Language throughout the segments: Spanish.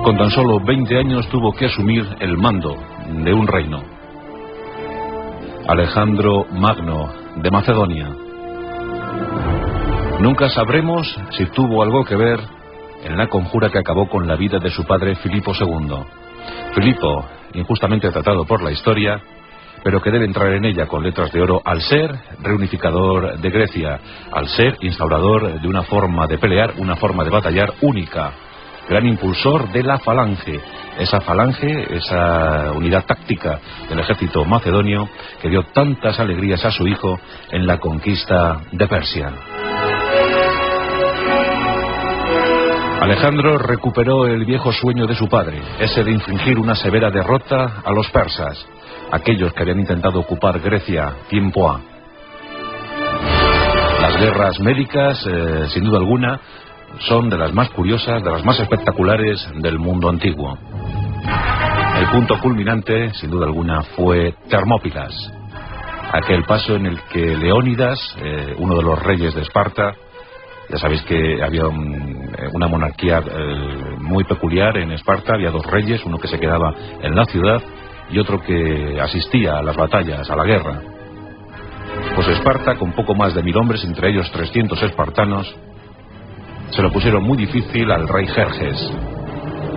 Con tan solo 20 años tuvo que asumir el mando de un reino. Alejandro Magno, de Macedonia. Nunca sabremos si tuvo algo que ver en la conjura que acabó con la vida de su padre Filipo II. Filipo, injustamente tratado por la historia, pero que debe entrar en ella con letras de oro al ser reunificador de Grecia, al ser instaurador de una forma de pelear, una forma de batallar única. Gran impulsor de la falange, esa unidad táctica del ejército macedonio que dio tantas alegrías a su hijo en la conquista de Persia. Alejandro recuperó el viejo sueño de su padre, ese de infligir una severa derrota a los persas, aquellos que habían intentado ocupar Grecia tiempo ha. Las guerras médicas, sin duda alguna, son de las más curiosas, de las más espectaculares del mundo antiguo. El punto culminante, sin duda alguna, fue Termópilas, aquel paso en el que Leónidas, uno de los reyes de Esparta, ya sabéis que había una monarquía muy peculiar en Esparta, había dos reyes, uno que se quedaba en la ciudad y otro que asistía a las batallas, a la guerra. Pues Esparta, con poco más de 1000 hombres, entre ellos 300 espartanos, se lo pusieron muy difícil al rey Jerjes.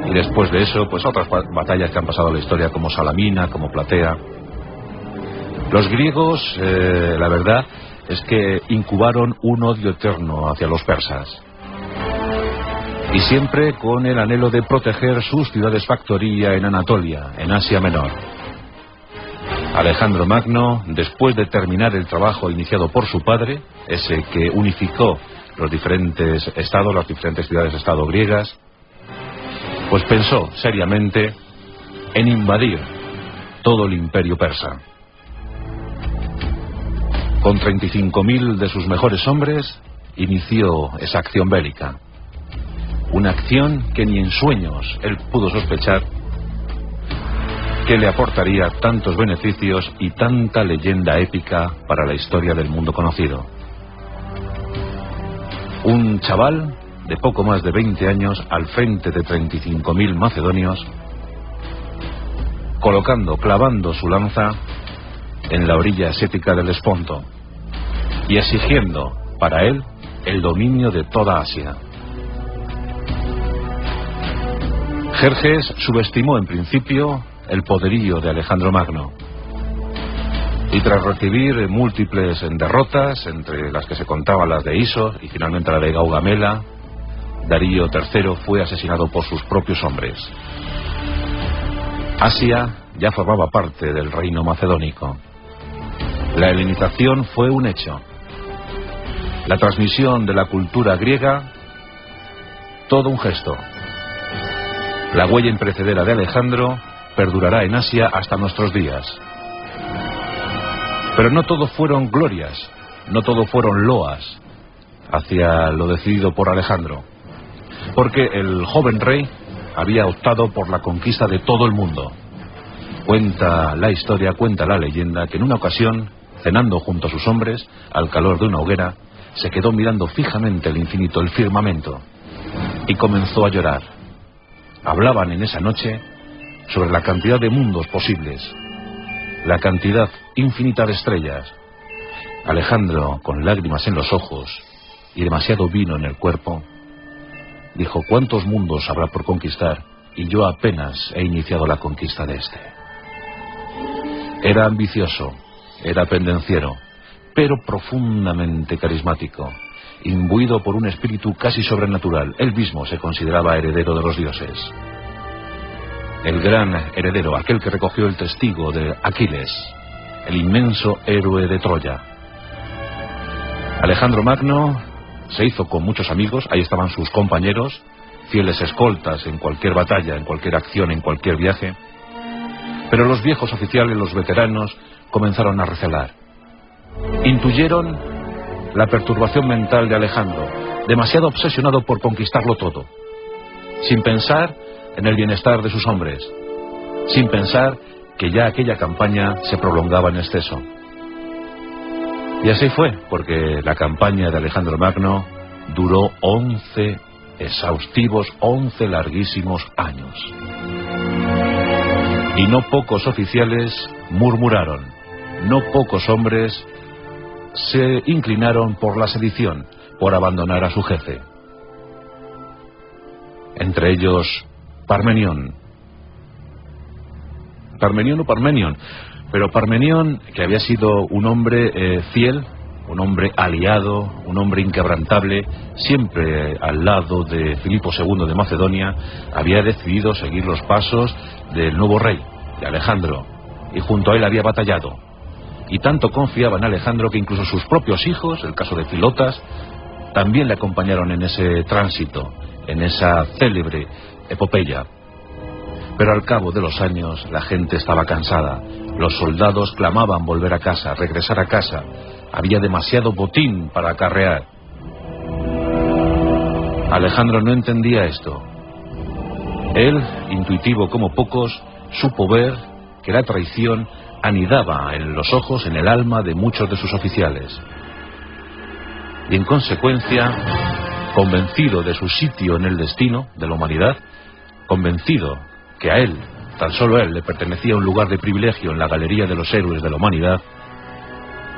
Y después de eso, pues otras batallas que han pasado a la historia, como Salamina, como Platea. Los griegos, la verdad, es que incubaron un odio eterno hacia los persas. Y siempre con el anhelo de proteger sus ciudades factoría en Anatolia, en Asia Menor. Alejandro Magno, después de terminar el trabajo iniciado por su padre, ese que unificó los diferentes estados, las diferentes ciudades-estado griegas, pues pensó seriamente en invadir todo el imperio persa. Con 35.000 de sus mejores hombres, inició esa acción bélica. Una acción que ni en sueños él pudo sospechar que le aportaría tantos beneficios y tanta leyenda épica para la historia del mundo conocido. Un chaval de poco más de 20 años al frente de 35.000 macedonios, clavando su lanza en la orilla asiática del Esponto y exigiendo para él el dominio de toda Asia. Jerjes subestimó en principio el poderío de Alejandro Magno y tras recibir múltiples derrotas, entre las que se contaban las de Isos y finalmente la de Gaugamela, Darío III fue asesinado por sus propios hombres. Asia ya formaba parte del reino macedónico. La helenización fue un hecho. La transmisión de la cultura griega, todo un gesto. La huella imperecedera de Alejandro perdurará en Asia hasta nuestros días. Pero no todo fueron glorias, no todo fueron loas hacia lo decidido por Alejandro, porque el joven rey había optado por la conquista de todo el mundo. Cuenta la historia, cuenta la leyenda, que en una ocasión, cenando junto a sus hombres, al calor de una hoguera, se quedó mirando fijamente el infinito, el firmamento, y comenzó a llorar. Hablaban en esa noche sobre la cantidad de mundos posibles, la cantidad infinita de estrellas. Alejandro, con lágrimas en los ojos y demasiado vino en el cuerpo, dijo: ¿cuántos mundos habrá por conquistar? Y yo apenas he iniciado la conquista de este. Era ambicioso, era pendenciero, pero profundamente carismático, imbuido por un espíritu casi sobrenatural. Él mismo se consideraba heredero de los dioses. El gran heredero, aquel que recogió el testigo de Aquiles, el inmenso héroe de Troya. Alejandro Magno se hizo con muchos amigos, ahí estaban sus compañeros, fieles escoltas en cualquier batalla, en cualquier acción, en cualquier viaje. Pero los viejos oficiales, los veteranos, comenzaron a recelar. Intuyeron la perturbación mental de Alejandro, demasiado obsesionado por conquistarlo todo, sin pensar en el bienestar de sus hombres, sin pensar que ya aquella campaña se prolongaba en exceso. Y así fue, porque la campaña de Alejandro Magno duró 11 exhaustivos 11 larguísimos años. Y no pocos oficiales murmuraron, no pocos hombres se inclinaron por la sedición, por abandonar a su jefe. Entre ellos Parmenión. Pero Parmenión, que había sido un hombre fiel, un hombre aliado, un hombre inquebrantable, siempre al lado de Filipo II de Macedonia, había decidido seguir los pasos del nuevo rey, de Alejandro, y junto a él había batallado. Y tanto confiaba en Alejandro que incluso sus propios hijos, el caso de Filotas, también le acompañaron en ese tránsito, en esa célebre epopeya. Pero al cabo de los años la gente estaba cansada, los soldados clamaban volver a casa, regresar a casa. Había demasiado botín para acarrear. Alejandro no entendía esto. Él, intuitivo como pocos, supo ver que la traición anidaba en los ojos, en el alma de muchos de sus oficiales. Y en consecuencia, convencido de su sitio en el destino de la humanidad, convencido que a él, tan solo a él, le pertenecía un lugar de privilegio en la galería de los héroes de la humanidad,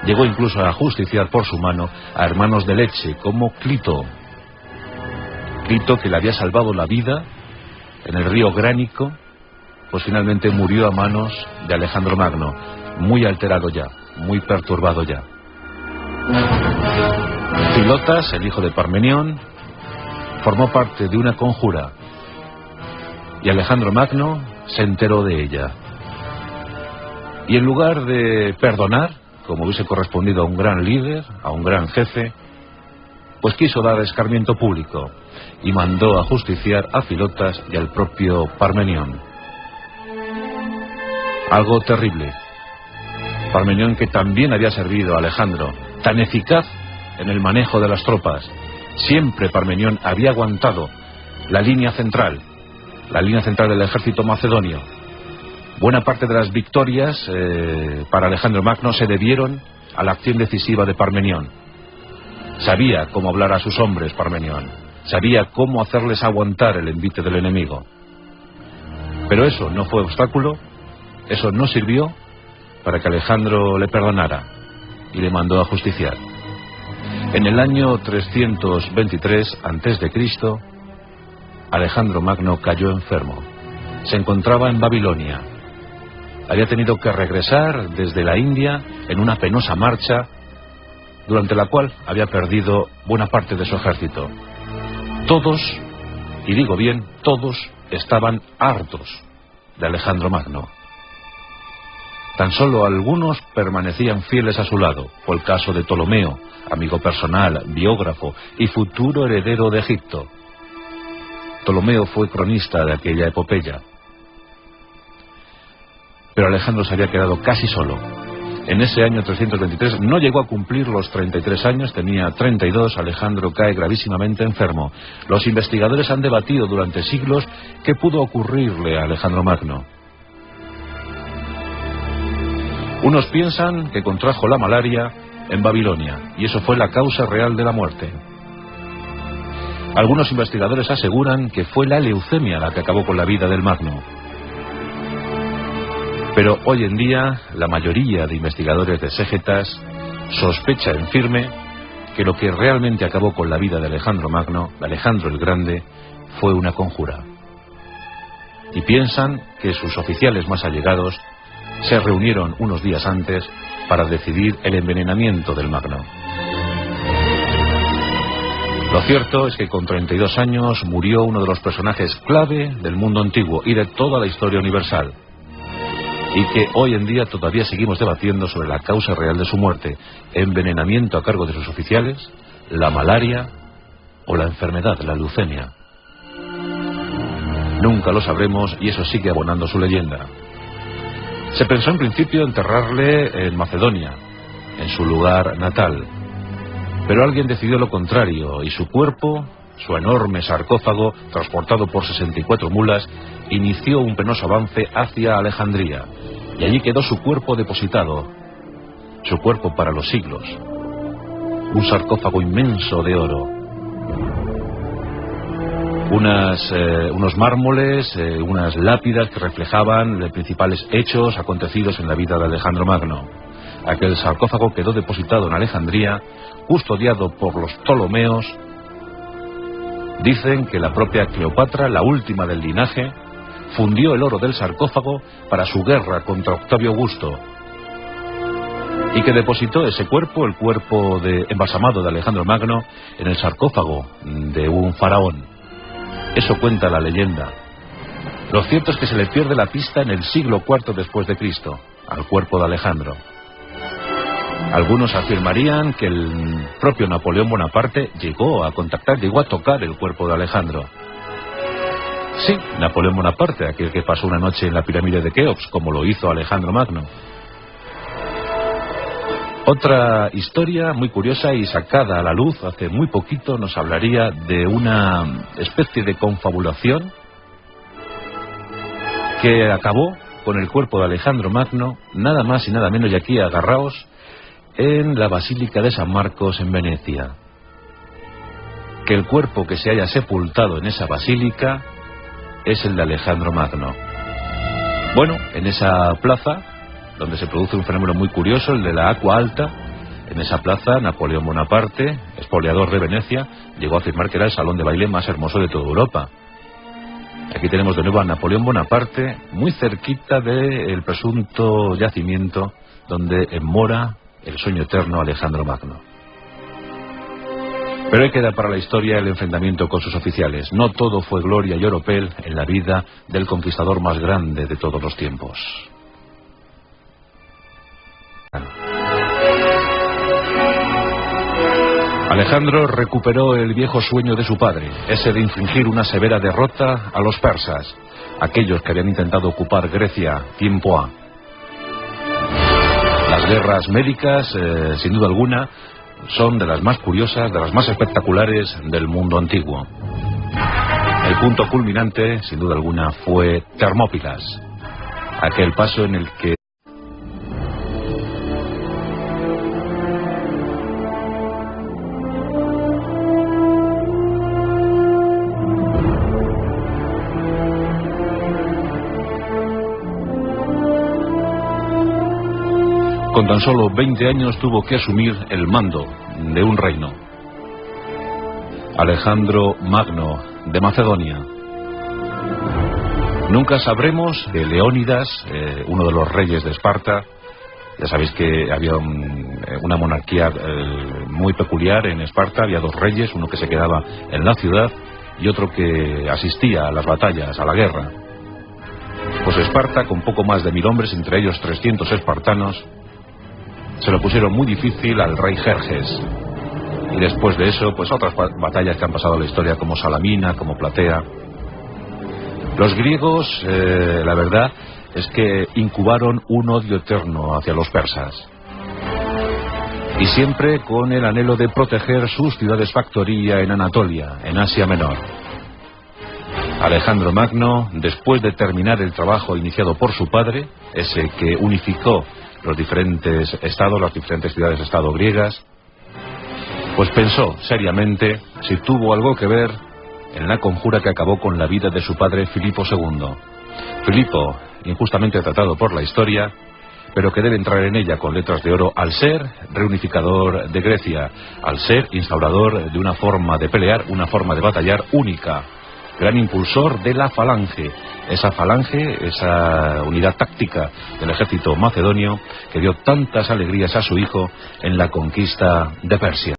llegó incluso a justiciar por su mano a hermanos de leche como Clito. Clito, que le había salvado la vida en el río Gránico, pues finalmente murió a manos de Alejandro Magno, muy alterado ya, muy perturbado ya. Filotas, el hijo de Parmenión, formó parte de una conjura y Alejandro Magno se enteró de ella. Y en lugar de perdonar, como hubiese correspondido a un gran líder, a un gran jefe, pues quiso dar escarmiento público y mandó a justiciar a Filotas y al propio Parmenión. Algo terrible. Parmenión, que también había servido a Alejandro, tan eficaz en el manejo de las tropas. Siempre Parmenión había aguantado la línea central del ejército macedonio. Buena parte de las victorias para Alejandro Magno se debieron a la acción decisiva de Parmenión. Sabía cómo hablar a sus hombres, Parmenión. Sabía cómo hacerles aguantar el envite del enemigo. Pero eso no fue obstáculo, eso no sirvió para que Alejandro le perdonara y le mandó a justiciar. En el año 323 a.C., Alejandro Magno cayó enfermo. Se encontraba en Babilonia. Había tenido que regresar desde la India en una penosa marcha, durante la cual había perdido buena parte de su ejército. Todos, y digo bien, todos estaban hartos de Alejandro Magno. Tan solo algunos permanecían fieles a su lado. Fue el caso de Ptolomeo, amigo personal, biógrafo y futuro heredero de Egipto. Ptolomeo fue cronista de aquella epopeya. Pero Alejandro se había quedado casi solo. En ese año 323 no llegó a cumplir los 33 años, tenía 32, Alejandro cae gravísimamente enfermo. Los investigadores han debatido durante siglos qué pudo ocurrirle a Alejandro Magno. Unos piensan que contrajo la malaria en Babilonia, y eso fue la causa real de la muerte. Algunos investigadores aseguran que fue la leucemia la que acabó con la vida del Magno. Pero hoy en día la mayoría de investigadores de exégetas sospecha en firme que lo que realmente acabó con la vida de Alejandro Magno, de Alejandro el Grande, fue una conjura. Y piensan que sus oficiales más allegados se reunieron unos días antes para decidir el envenenamiento del Magno. Lo cierto es que con 32 años murió uno de los personajes clave del mundo antiguo y de toda la historia universal, y que hoy en día todavía seguimos debatiendo sobre la causa real de su muerte: envenenamiento a cargo de sus oficiales, la malaria o la enfermedad, la leucemia. Nunca lo sabremos, y eso sigue abonando su leyenda. Se pensó en principio enterrarle en Macedonia, en su lugar natal, pero alguien decidió lo contrario, y su cuerpo, su enorme sarcófago, transportado por 64 mulas, inició un penoso avance hacia Alejandría, y allí quedó su cuerpo depositado, su cuerpo para los siglos, un sarcófago inmenso de oro. unos mármoles, unas lápidas que reflejaban los principales hechos acontecidos en la vida de Alejandro Magno. Aquel sarcófago quedó depositado en Alejandría, custodiado por los Ptolomeos. Dicen que la propia Cleopatra, la última del linaje, fundió el oro del sarcófago para su guerra contra Octavio Augusto, y que depositó ese cuerpo, el cuerpo embalsamado de Alejandro Magno, en el sarcófago de un faraón. Eso cuenta la leyenda. Lo cierto es que se le pierde la pista en el siglo IV después de Cristo, al cuerpo de Alejandro. Algunos afirmarían que el propio Napoleón Bonaparte llegó a tocar el cuerpo de Alejandro. Sí, Napoleón Bonaparte, aquel que pasó una noche en la pirámide de Keops, como lo hizo Alejandro Magno. Otra historia muy curiosa y sacada a la luz hace muy poquito nos hablaría de una especie de confabulación que acabó con el cuerpo de Alejandro Magno, nada más y nada menos, y aquí agarraos, en la Basílica de San Marcos en Venecia. Que el cuerpo que se haya sepultado en esa basílica es el de Alejandro Magno. Bueno, en esa plaza, donde se produce un fenómeno muy curioso, el de la Aqua Alta, en esa plaza Napoleón Bonaparte, expoliador de Venecia, llegó a afirmar que era el salón de baile más hermoso de toda Europa. Aquí tenemos de nuevo a Napoleón Bonaparte, muy cerquita del presunto yacimiento donde mora el sueño eterno Alejandro Magno. Pero ahí queda para la historia el enfrentamiento con sus oficiales. No todo fue gloria y oropel en la vida del conquistador más grande de todos los tiempos. Alejandro recuperó el viejo sueño de su padre, ese de infligir una severa derrota a los persas, aquellos que habían intentado ocupar Grecia tiempo A. Las guerras médicas, sin duda alguna, son de las más curiosas, de las más espectaculares del mundo antiguo. El punto culminante, sin duda alguna, fue Termópilas, aquel paso en el que con tan solo 20 años tuvo que asumir el mando de un reino. Alejandro Magno de Macedonia. Nunca sabremos de Leónidas, uno de los reyes de Esparta. Ya sabéis que había una monarquía muy peculiar en Esparta. Había dos reyes, uno que se quedaba en la ciudad y otro que asistía a las batallas, a la guerra. Pues Esparta, con poco más de 1000 hombres, entre ellos 300 espartanos, se lo pusieron muy difícil al rey Jerjes. Y después de eso, pues otras batallas que han pasado a la historia, como Salamina, como Platea. Los griegos, la verdad, es que incubaron un odio eterno hacia los persas. Y siempre con el anhelo de proteger sus ciudades factoría en Anatolia, en Asia Menor. Alejandro Magno, después de terminar el trabajo iniciado por su padre, ese que unificó los diferentes estados, las diferentes ciudades-estado griegas, pues pensó seriamente si tuvo algo que ver en la conjura que acabó con la vida de su padre Filipo II. Filipo, injustamente tratado por la historia, pero que debe entrar en ella con letras de oro al ser reunificador de Grecia, al ser instaurador de una forma de pelear, una forma de batallar única, gran impulsor de la falange, esa unidad táctica del ejército macedonio que dio tantas alegrías a su hijo en la conquista de Persia.